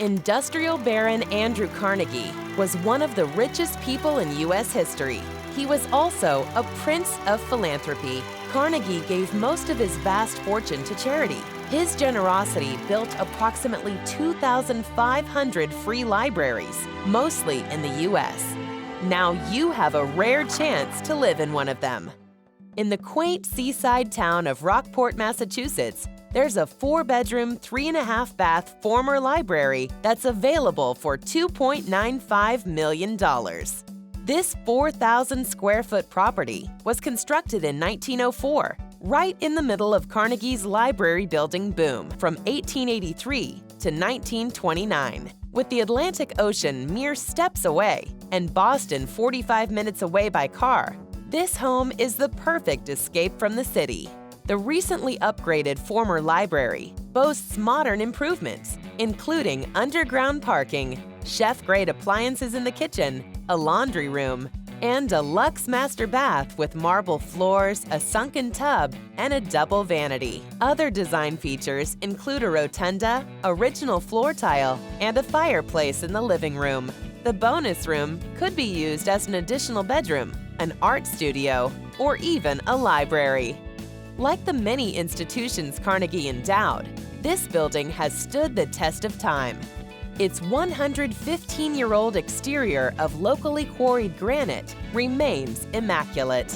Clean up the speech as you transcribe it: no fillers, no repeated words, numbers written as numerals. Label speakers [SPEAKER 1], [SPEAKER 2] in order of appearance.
[SPEAKER 1] Industrial Baron Andrew Carnegie was one of the richest people in U.S. history. He was also a prince of philanthropy. Carnegie gave most of his vast fortune to charity. His generosity built approximately 2,500 free libraries, mostly in the U.S. Now you have a rare chance to live in one of them. In the quaint seaside town of Rockport, Massachusetts, there's a 4-bedroom, 3.5-bath former library that's available for $2.95 million. This 4,000-square-foot property was constructed in 1904, right in the middle of Carnegie's library building boom from 1883 to 1929. With the Atlantic Ocean mere steps away and Boston 45 minutes away by car, this home is the perfect escape from the city. The recently upgraded former library boasts modern improvements, including underground parking, chef-grade appliances in the kitchen, a laundry room, and a luxe master bath with marble floors, a sunken tub, and a double vanity. Other design features include a rotunda, original floor tile, and a fireplace in the living room. The bonus room could be used as an additional bedroom, an art studio, or even a library. Like the many institutions Carnegie endowed, this building has stood the test of time. Its 115-year-old exterior of locally quarried granite remains immaculate.